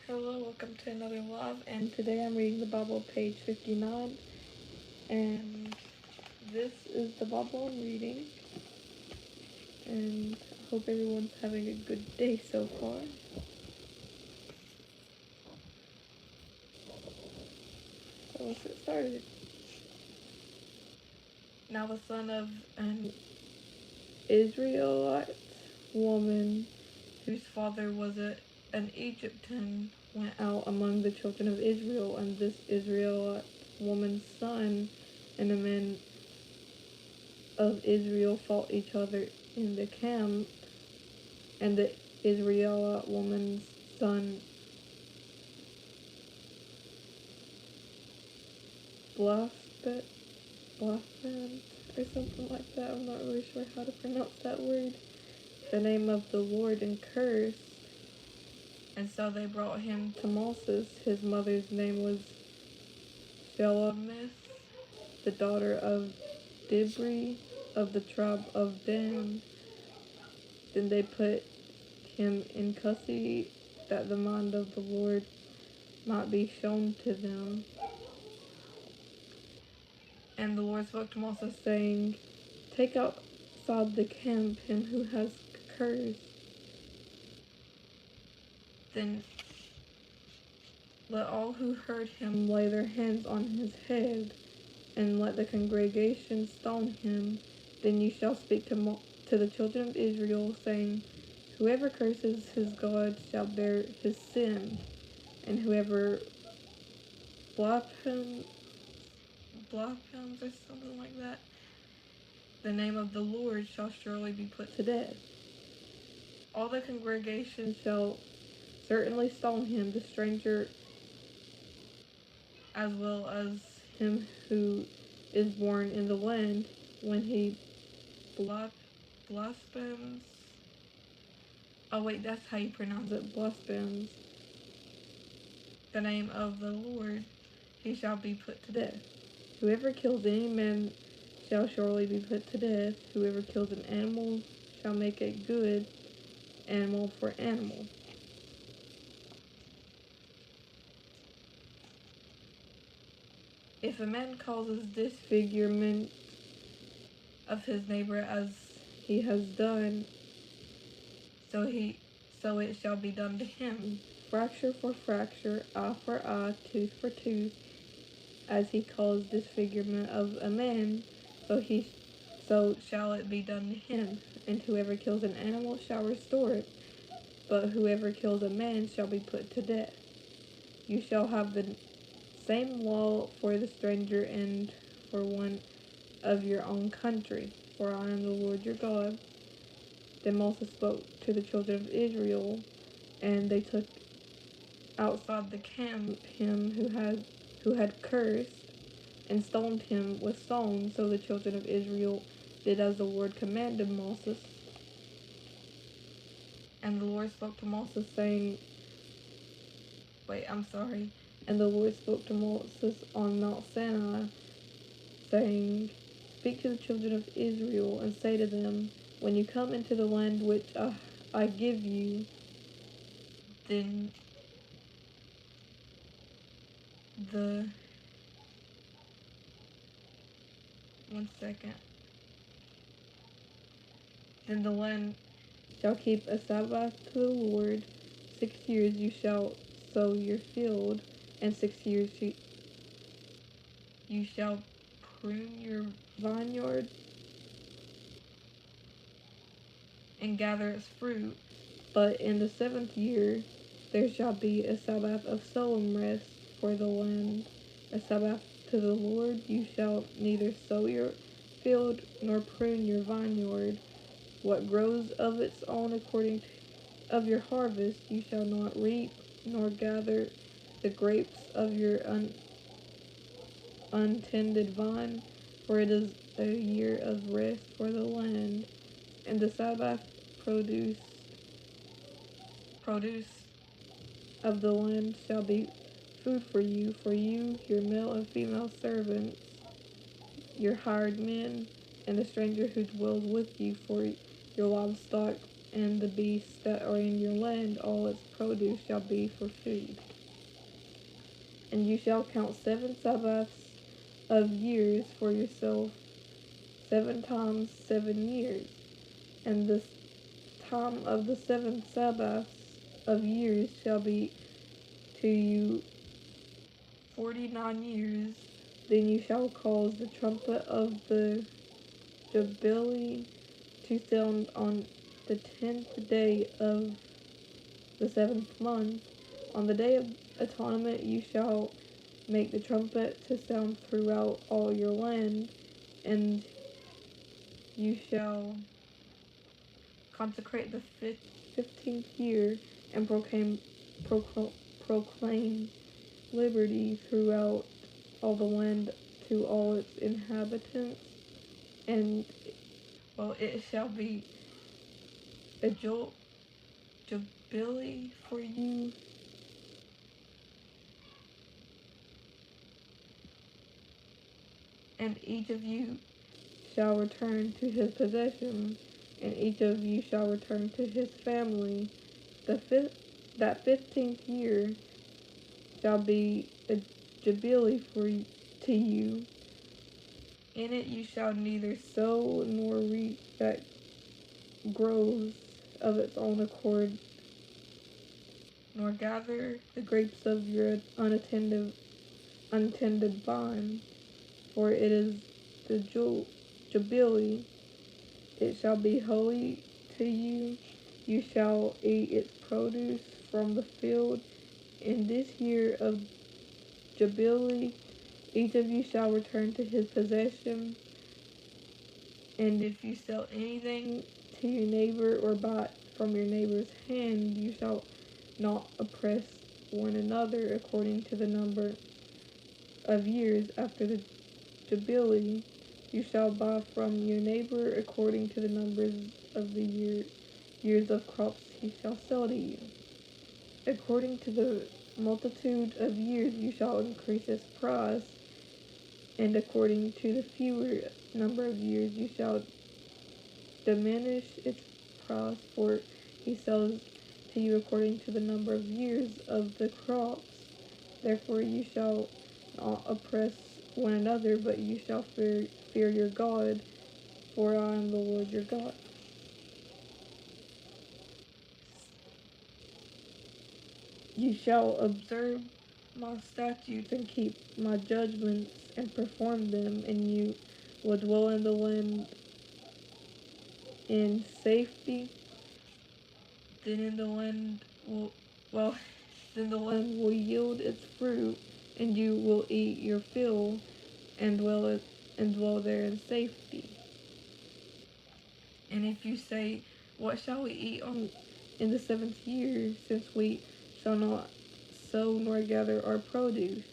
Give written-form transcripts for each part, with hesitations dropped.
Hello, welcome to another vlog, and today I'm reading the Bible, page 59, and this is the Bible I'm reading, and I hope everyone's having a good day so far. So let's get started. Now the son of an Israelite woman, whose father was an Egyptian, went out among the children of Israel, and this Israelite woman's son and a man of Israel fought each other in the camp, and the Israelite woman's son blasphemed or something like that. I'm not really sure how to pronounce that word. The name of the Lord and cursed. And so they brought him to Moses. His mother's name was Shelomith, the daughter of Dibri of the tribe of Dan. Then they put him in custody, that the mind of the Lord might be shown to them. And the Lord spoke to Moses, saying, Take outside the camp him who has cursed. Then let all who heard him lay their hands on his head, and let the congregation stone him. Then you shall speak to the children of Israel, saying, Whoever curses his God shall bear his sin, and whoever blasphemes or something like that, the name of the Lord shall surely be put to death. All the congregation shall certainly stone him, the stranger as well as him who is born in the land, when he blasphemes. Oh wait, that's how you pronounce it, blasphemes the name of the Lord, he shall be put to death. Whoever kills any man shall surely be put to death. Whoever kills an animal shall make a good animal for animal. If a man causes disfigurement of his neighbor as he has done, so it shall be done to him. Fracture for fracture, eye for eye, tooth for tooth, as he caused disfigurement of a man, so shall it be done to him. And whoever kills an animal shall restore it, but whoever kills a man shall be put to death. You shall have the same law for the stranger and for one of your own country, for I am the Lord your God. Then Moses spoke to the children of Israel, and they took outside the camp him who had cursed, and stoned him with stones. So the children of Israel did as the Lord commanded Moses. And the Lord spoke to Moses, saying, And the Lord spoke to Moses on Mount Sinai, saying, Speak to the children of Israel, and say to them, When you come into the land which I give you, then Then the land shall keep a Sabbath to the Lord. 6 years you shall sow your field, and 6 years you shall prune your vineyard and gather its fruit. But in the 7th year there shall be a Sabbath of solemn rest for the land, a Sabbath to the Lord. You shall neither sow your field nor prune your vineyard. What grows of its own according of your harvest you shall not reap, nor gather the grapes of your untended vine, for it is a year of rest for the land. And the Sabbath produce of the land shall be food for you, your male and female servants, your hired men, and the stranger who dwells with you, for your livestock and the beasts that are in your land, all its produce shall be for food. And you shall count 7 Sabbaths of years for yourself, 7 times 7 years. And the time of the 7 Sabbaths of years shall be to you 49 years. Then you shall cause the trumpet of the Jubilee to sound on the 10th day of the 7th month. On the day of atonement you shall make the trumpet to sound throughout all your land, and you shall consecrate the 15th year and proclaim liberty throughout all the land to all its inhabitants. And it shall be a jubilee for you, and each of you shall return to his possession, and each of you shall return to his family. That 15th year shall be a jubilee to you. In it you shall neither sow nor reap that grows of its own accord, nor gather the grapes of your unattended vine, for it is the jubilee. It shall be holy to you. You shall eat its produce from the field. In this year of jubilee, each of you shall return to his possession. And if you sell anything to your neighbor or buy from your neighbor's hand, you shall not oppress one another according to the number of years after the jubilee. You shall buy from your neighbor according to the numbers of the years of crops he shall sell to you. According to the multitude of years you shall increase its price, and according to the fewer number of years you shall diminish its price, for he sells to you according to the number of years of the crops. Therefore you shall not oppress one another, but you shall fear your God, for I am the Lord your God. You shall observe my statutes and keep my judgments and perform them, and you will dwell in the land in safety. Then in the land will then the land will yield its fruit, and you will eat your fill and dwell there in safety. And if you say, what shall we eat in the 7th year, since we shall not sow nor gather our produce,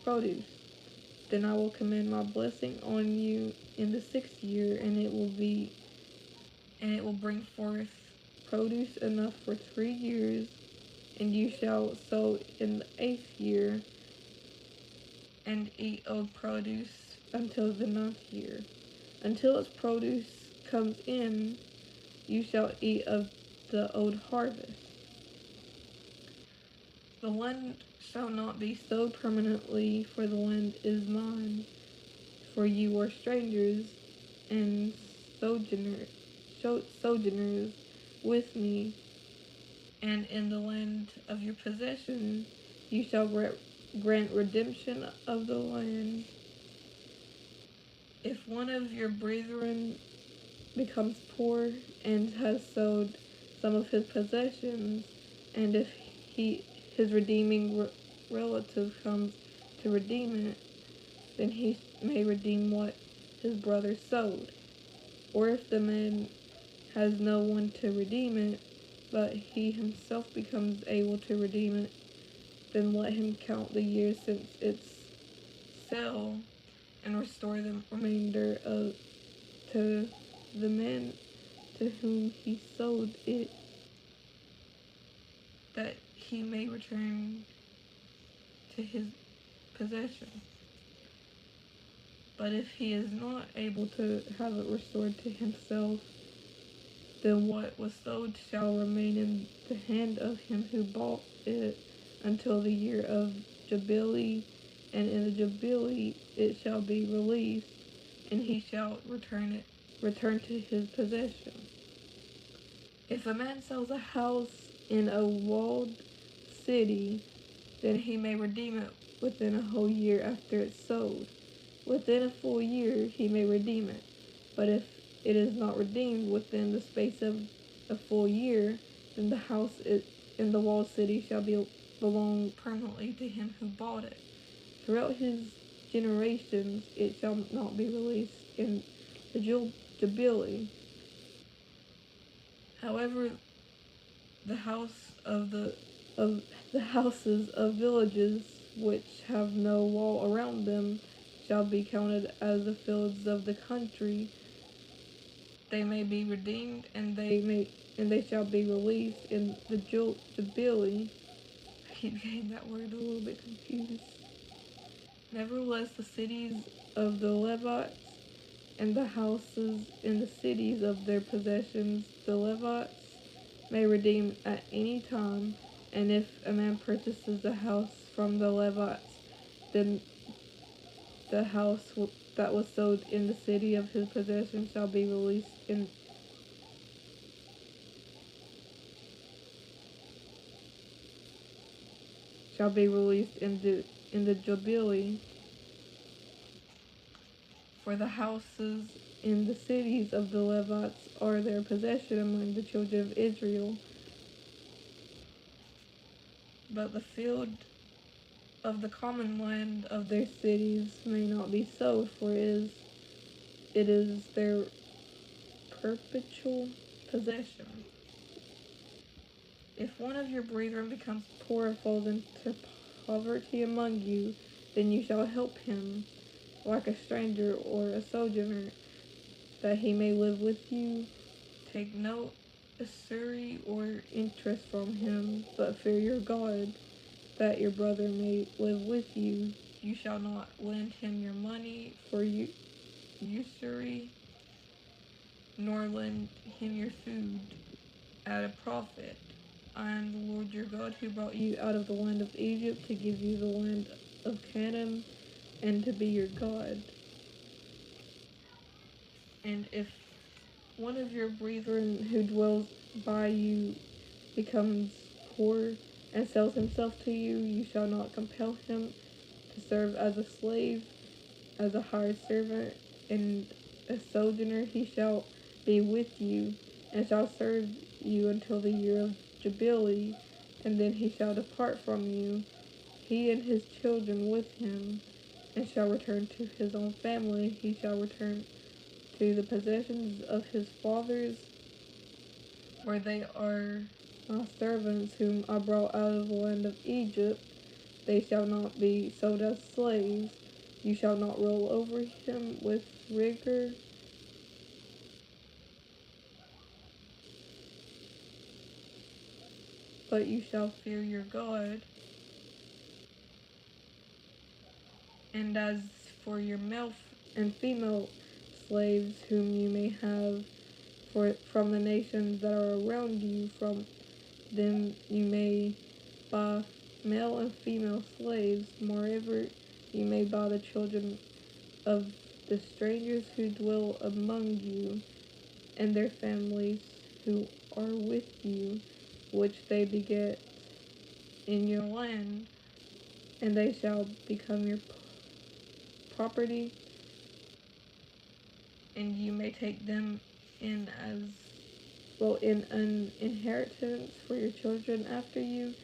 then I will command my blessing on you in the 6th year, and it will bring forth produce enough for 3 years, and you shall sow in the 8th year, and eat old produce until the 9th year. Until its produce comes in, you shall eat of the old harvest. The land shall not be sowed permanently, for the land is mine, for you are strangers and sojourners with me, and in the land of your possession you shall grant redemption of the land. If one of your brethren becomes poor and has sold some of his possessions, and if his redeeming relative comes to redeem it, then he may redeem what his brother sold. Or if the man has no one to redeem it, but he himself becomes able to redeem it, then let him count the years since its sale and restore the remainder to the man to whom he sold it, that he may return to his possession. But if he is not able to have it restored to himself, then what was sold shall remain in the hand of him who bought it until the year of Jubilee, and in the Jubilee it shall be released, and he shall return to his possession. If a man sells a house in a walled city, then he may redeem it within a whole year after it's sold. Within a full year he may redeem it. But if it is not redeemed within the space of a full year, then the house in the walled city shall belong permanently to him who bought it. Throughout his generations it shall not be released in the Jubilee. However, the houses of villages which have no wall around them shall be counted as the fields of the country. They may be redeemed, and they shall be released in the Jubilee. I keep getting that word a little bit confused. Nevertheless, the cities of the Levites and the houses in the cities of their possessions, the Levites may redeem at any time, and if a man purchases a house from the Levites, then the house that was sold in the city of his possession shall be released in the Jubilee. For the houses in the cities of the Levites are their possession among the children of Israel. But the field of the common land of their cities may not be sold, for it is their perpetual possession. If one of your brethren becomes poor and falls into poverty among you, then you shall help him, like a stranger or a sojourner, that he may live with you. Take no usury or interest from him, but fear your God, that your brother may live with you. You shall not lend him your money for usury, nor lend him your food at a profit. I am the Lord your God, who brought you out of the land of Egypt to give you the land of Canaan, and to be your God. And if one of your brethren who dwells by you becomes poor and sells himself to you, you shall not compel him to serve as a slave, as a hired servant, and a sojourner. He shall be with you, and shall serve you until the year of Jubilee, and then he shall depart from you, he and his children with him, and shall return to his own family. He shall return to the possessions of his fathers, where they are my servants whom I brought out of the land of Egypt. They shall not be sold as slaves. You shall not rule over him with rigor, but you shall fear your God. And as for your male and female slaves whom you may have from the nations that are around you, from them you may buy male and female slaves. Moreover, you may buy the children of the strangers who dwell among you, and their families who are with you, which they beget in your land, and they shall become your property, and you may take them in an inheritance for your children after you,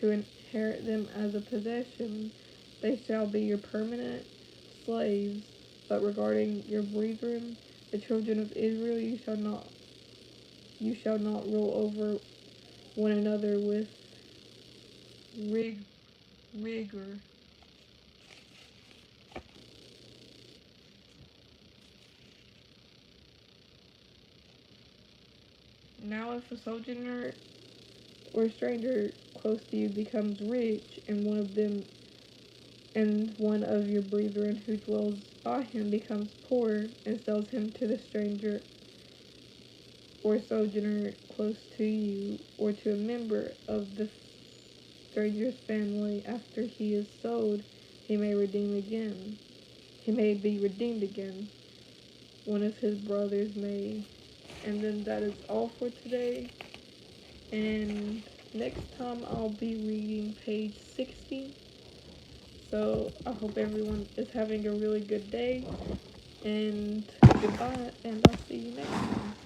to inherit them as a possession. They shall be your permanent slaves. But regarding your brethren, the children of Israel, you shall not rule over one another with rigor. Now if a sojourner or stranger close to you becomes rich, and one of your brethren who dwells by him becomes poor, and sells him to the stranger or sojourner close to you, or to a member of the stranger's family after he is sold, he may redeem again. He may be redeemed again. One of his brothers may. And then that is all for today. And next time I'll be reading page 60. So I hope everyone is having a really good day. And goodbye, and I'll see you next time.